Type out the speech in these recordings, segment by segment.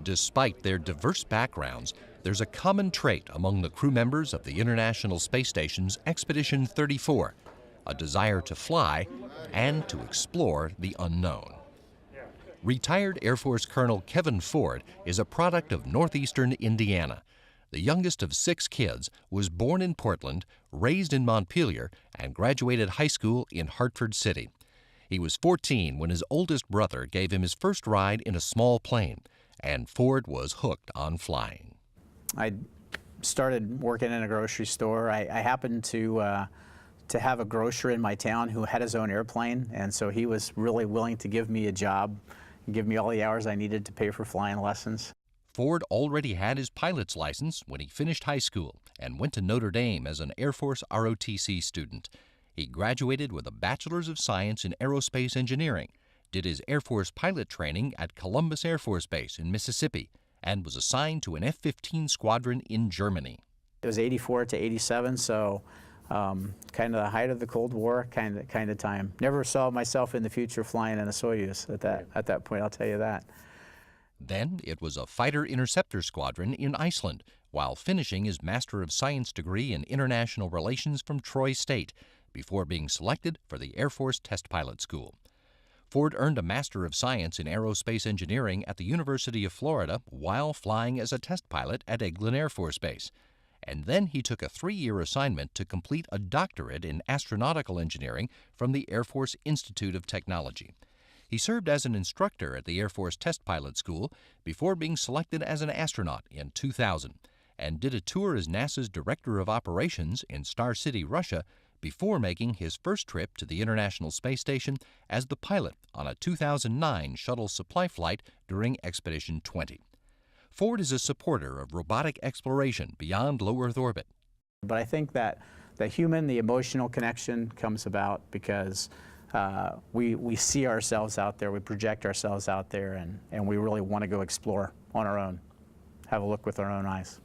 Despite their diverse backgrounds, there's a common trait among the crew members of the International Space Station's Expedition 34, a desire to fly and to explore the unknown. Retired Air Force Colonel Kevin Ford is a product of northeastern Indiana. The youngest of 6 kids, was born in Portland, raised in Montpelier, and graduated high school in Hartford City. He was 14 when his oldest brother gave him his first ride in a small plane, and Ford was hooked on flying. I started working in a grocery store. I happened to have a grocer in my town who had his own airplane, and so he was really willing to give me a job and give me all the hours I needed to pay for flying lessons. Ford already had his pilot's license when he finished high school and went to Notre Dame as an Air Force ROTC student. He graduated with a Bachelor's of Science in Aerospace Engineering, did his Air Force pilot training at Columbus Air Force Base in Mississippi, and was assigned to an F-15 squadron in Germany. It was 84 to 87, so kind of the height of the Cold War kind of time. Never saw myself in the future flying in a Soyuz at that point, I'll tell you that. Then it was a fighter interceptor squadron in Iceland, while finishing his Master of Science degree in International Relations from Troy State, before being selected for the Air Force Test Pilot School. Ford earned a Master of Science in Aerospace Engineering at the University of Florida while flying as a test pilot at Eglin Air Force Base. And then he took a 3-year assignment to complete a doctorate in astronautical engineering from the Air Force Institute of Technology. He served as an instructor at the Air Force Test Pilot School before being selected as an astronaut in 2000, and did a tour as NASA's Director of Operations in Star City, Russia, before making his first trip to the International Space Station as the pilot on a 2009 shuttle supply flight during Expedition 20. Ford is a supporter of robotic exploration beyond low Earth orbit. But I think that the human, the emotional connection comes about because we see ourselves out there, we project ourselves out there, and we really want to go explore on our own, have a look with our own eyes.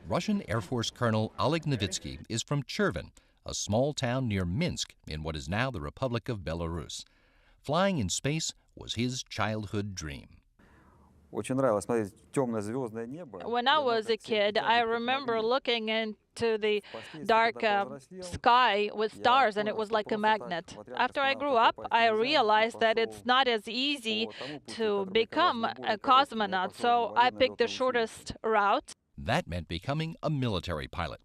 Russian Air Force Colonel Oleg Novitsky is from Cherven, a small town near Minsk in what is now the Republic of Belarus. Flying in space was his childhood dream. When I was a kid, I remember looking into the dark sky with stars, and it was like a magnet. After I grew up, I realized that it's not as easy to become a cosmonaut, so I picked the shortest route. That meant becoming a military pilot.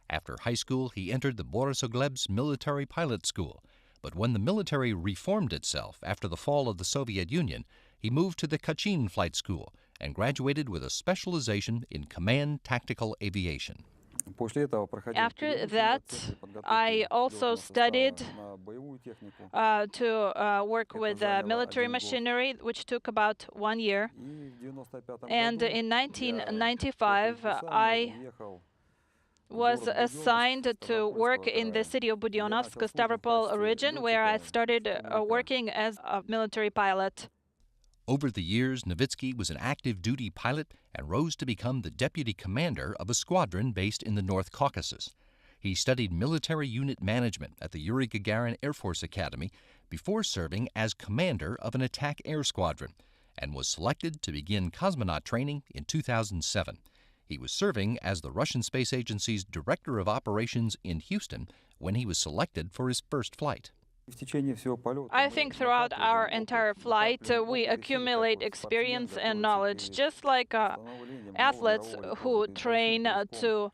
After high school, he entered the Borisoglebsk Military Pilot School. But when the military reformed itself after the fall of the Soviet Union, he moved to the Kachin Flight School and graduated with a specialization in command tactical aviation. After that, I also studied to work with military machinery, which took about 1 year. And in 1995, I was assigned to work in the city of Budyonnovsk, Stavropol region, where I started working as a military pilot. Over the years, Novitsky was an active duty pilot and rose to become the deputy commander of a squadron based in the North Caucasus. He studied military unit management at the Yuri Gagarin Air Force Academy before serving as commander of an attack air squadron, and was selected to begin cosmonaut training in 2007. He was serving as the Russian Space Agency's Director of Operations in Houston when he was selected for his first flight. I think throughout our entire flight, we accumulate experience and knowledge, just like athletes who train to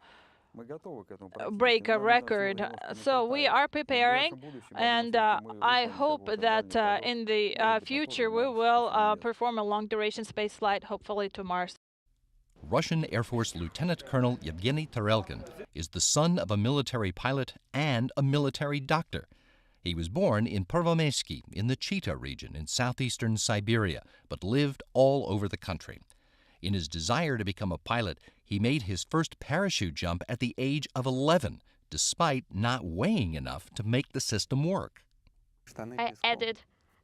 break a record. So we are preparing, and I hope that in the future we will perform a long-duration space flight, hopefully to Mars. Russian Air Force Lieutenant Colonel Yevgeny Tarelkin is the son of a military pilot and a military doctor. He was born in Pervomesky in the Chita region in southeastern Siberia, but lived all over the country. In his desire to become a pilot, he made his first parachute jump at the age of 11, despite not weighing enough to make the system work. I added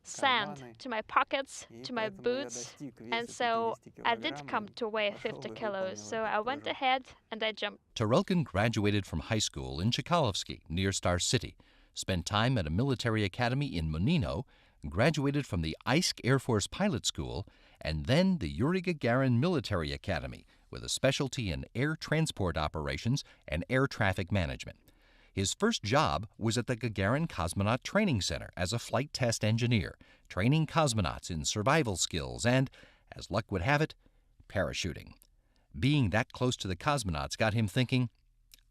sand to my pockets, to my boots, and so I did come to weigh 50 kilos. So I went ahead and I jumped. Tarelkin graduated from high school in Chkalovsky, near Star City, spent time at a military academy in Monino, graduated from the Eysk Air Force Pilot School and then the Yuri Gagarin Military Academy with a specialty in air transport operations and air traffic management. His first job was at the Gagarin Cosmonaut Training Center as a flight test engineer, training cosmonauts in survival skills and, as luck would have it, parachuting. Being that close to the cosmonauts got him thinking,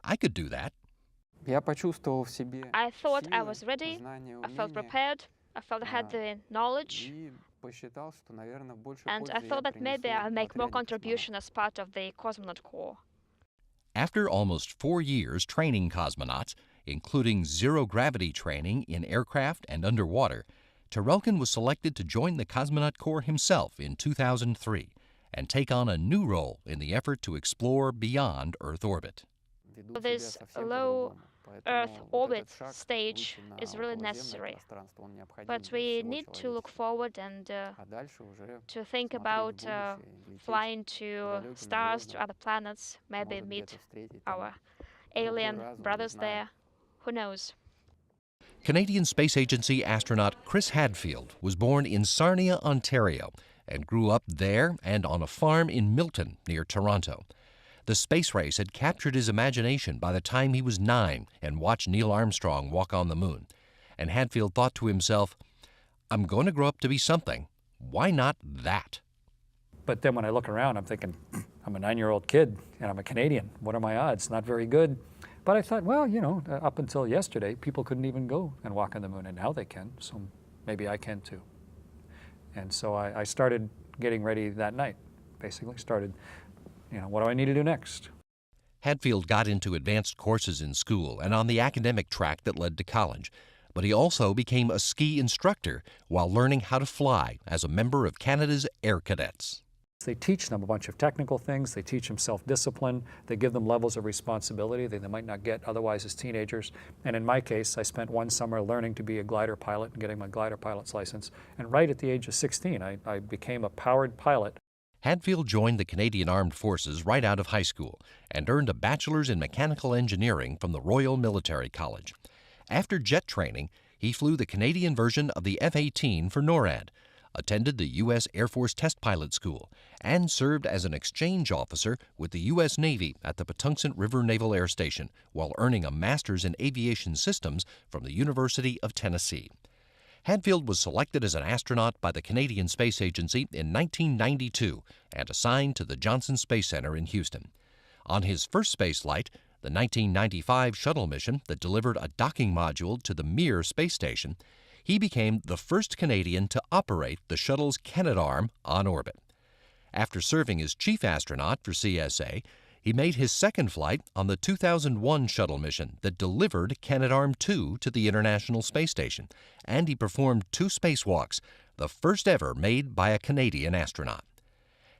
I could do that. I thought I was ready, I felt prepared, I felt I had the knowledge, and I thought that maybe I'll make more contribution as part of the Cosmonaut Corps. After almost 4 years training cosmonauts, including zero-gravity training in aircraft and underwater, Tarelkin was selected to join the Cosmonaut Corps himself in 2003 and take on a new role in the effort to explore beyond Earth orbit. This low Earth orbit stage is really necessary, but we need to look forward and to think about flying to stars, to other planets, maybe meet our alien brothers there. Who knows? Canadian Space Agency astronaut Chris Hadfield was born in Sarnia, Ontario, and grew up there and on a farm in Milton, near Toronto. The space race had captured his imagination by the time he was 9 and watched Neil Armstrong walk on the moon. And Hadfield thought to himself, I'm going to grow up to be something. Why not that? But then when I look around, I'm thinking, I'm a 9-year-old kid and I'm a Canadian. What are my odds? Not very good. But I thought, well, up until yesterday, people couldn't even go and walk on the moon, and now they can, so maybe I can too. And so I started getting ready that night, basically started, what do I need to do next? Hadfield got into advanced courses in school and on the academic track that led to college, but he also became a ski instructor while learning how to fly as a member of Canada's Air Cadets. They teach them a bunch of technical things, they teach them self-discipline, they give them levels of responsibility that they might not get otherwise as teenagers. And in my case, I spent one summer learning to be a glider pilot and getting my glider pilot's license. And right at the age of 16, I became a powered pilot. Hadfield joined the Canadian Armed Forces right out of high school and earned a bachelor's in mechanical engineering from the Royal Military College. After jet training, he flew the Canadian version of the F-18 for NORAD, attended the U.S. Air Force Test Pilot School, and served as an exchange officer with the U.S. Navy at the Patuxent River Naval Air Station while earning a master's in aviation systems from the University of Tennessee. Hadfield was selected as an astronaut by the Canadian Space Agency in 1992 and assigned to the Johnson Space Center in Houston. On his first space flight, the 1995 shuttle mission that delivered a docking module to the Mir space station, he became the first Canadian to operate the shuttle's Canadarm on orbit. After serving as chief astronaut for CSA, he made his second flight on the 2001 shuttle mission that delivered Canadarm2 to the International Space Station, and he performed 2 spacewalks, the first ever made by a Canadian astronaut.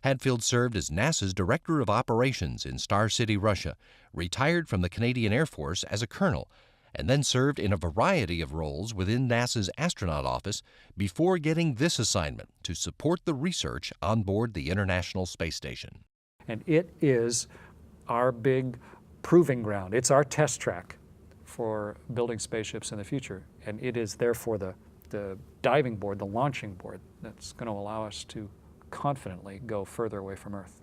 Hadfield served as NASA's Director of Operations in Star City, Russia, retired from the Canadian Air Force as a colonel, and then served in a variety of roles within NASA's astronaut office before getting this assignment to support the research on board the International Space Station. And it is our big proving ground. It's our test track for building spaceships in the future. And it is therefore the diving board, the launching board, that's going to allow us to confidently go further away from Earth.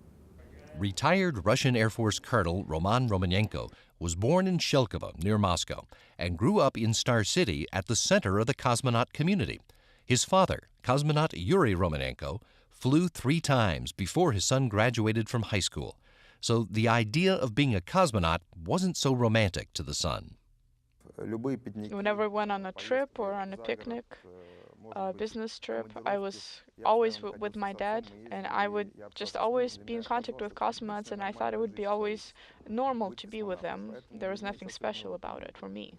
Retired Russian Air Force Colonel Roman Romanenko was born in Shelkovo, near Moscow, and grew up in Star City at the center of the cosmonaut community. His father, cosmonaut Yuri Romanenko, flew 3 times before his son graduated from high school, so the idea of being a cosmonaut wasn't so romantic to the son. Whenever I went on a trip or on a picnic, a business trip, I was always with my dad, and I would just always be in contact with cosmonauts, and I thought it would be always normal to be with them. There was nothing special about it for me.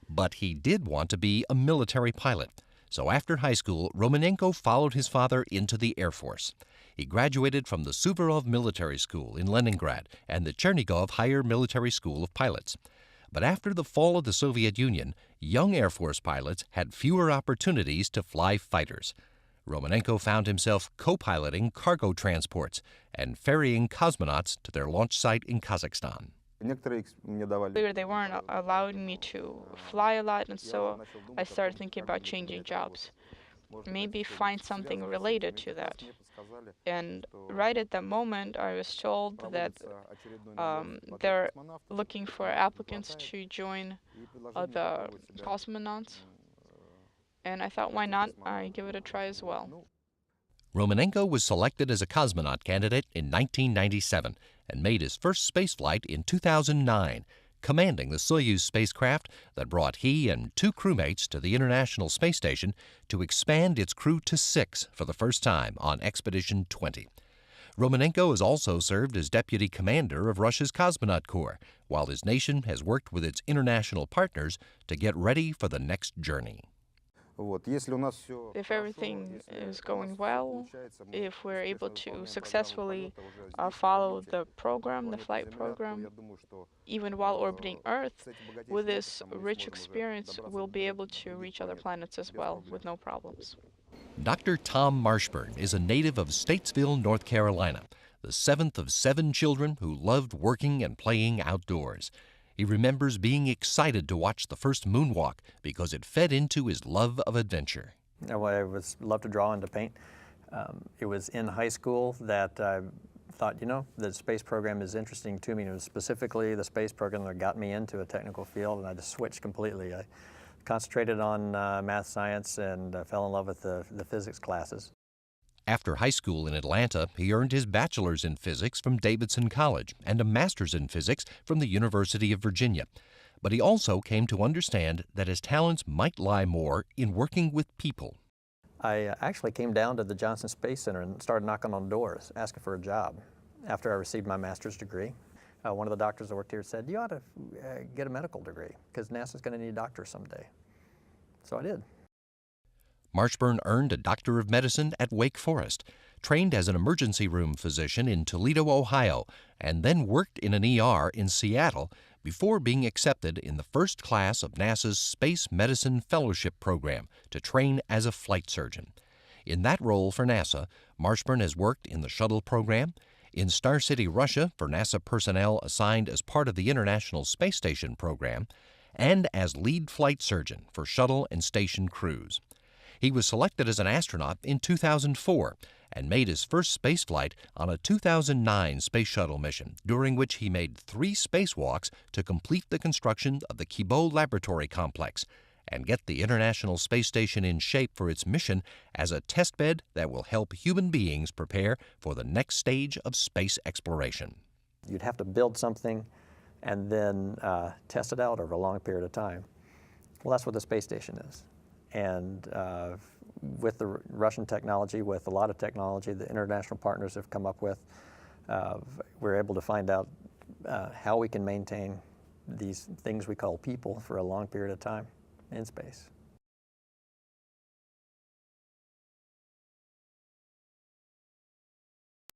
But he did want to be a military pilot. So after high school, Romanenko followed his father into the Air Force. He graduated from the Suvorov Military School in Leningrad and the Chernigov Higher Military School of Pilots. But after the fall of the Soviet Union, young Air Force pilots had fewer opportunities to fly fighters. Romanenko found himself co-piloting cargo transports and ferrying cosmonauts to their launch site in Kazakhstan. They weren't allowing me to fly a lot, and so I started thinking about changing jobs. maybe find something related to that. And right at the moment, I was told that they're looking for applicants to join the cosmonauts. And I thought, why not? I give it a try as well. Romanenko was selected as a cosmonaut candidate in 1997 and made his first spaceflight in 2009, commanding the Soyuz spacecraft that brought he and 2 crewmates to the International Space Station to expand its crew to 6 for the first time on Expedition 20. Romanenko has also served as deputy commander of Russia's Cosmonaut Corps, while his nation has worked with its international partners to get ready for the next journey. If everything is going well, if we're able to successfully follow the program, the flight program, even while orbiting Earth, with this rich experience, we'll be able to reach other planets as well with no problems. Dr. Tom Marshburn is a native of Statesville, North Carolina, the 7th of 7 children who loved working and playing outdoors. He remembers being excited to watch the first moonwalk because it fed into his love of adventure. I loved to draw and to paint. It was in high school that I thought, the space program is interesting to me. It was specifically the space program that got me into a technical field, and I just switched completely. I concentrated on math, science, and fell in love with the physics classes. After high school in Atlanta, he earned his bachelor's in physics from Davidson College and a master's in physics from the University of Virginia. But he also came to understand that his talents might lie more in working with people. I actually came down to the Johnson Space Center and started knocking on doors, asking for a job after I received my master's degree. One of the doctors that worked here said, you ought to get a medical degree because NASA's going to need doctors someday. So I did. Marshburn earned a Doctor of Medicine at Wake Forest, trained as an emergency room physician in Toledo, Ohio, and then worked in an ER in Seattle before being accepted in the first class of NASA's Space Medicine Fellowship Program to train as a flight surgeon. In that role for NASA, Marshburn has worked in the shuttle program, in Star City, Russia for NASA personnel assigned as part of the International Space Station program, and as lead flight surgeon for shuttle and station crews. He was selected as an astronaut in 2004 and made his first spaceflight on a 2009 space shuttle mission, during which he made 3 spacewalks to complete the construction of the Kibo Laboratory Complex and get the International Space Station in shape for its mission as a testbed that will help human beings prepare for the next stage of space exploration. You'd have to build something and then test it out over a long period of time. Well, that's what the space station is. And with the Russian technology, with a lot of technology the international partners have come up with, we're able to find out how we can maintain these things we call people for a long period of time in space.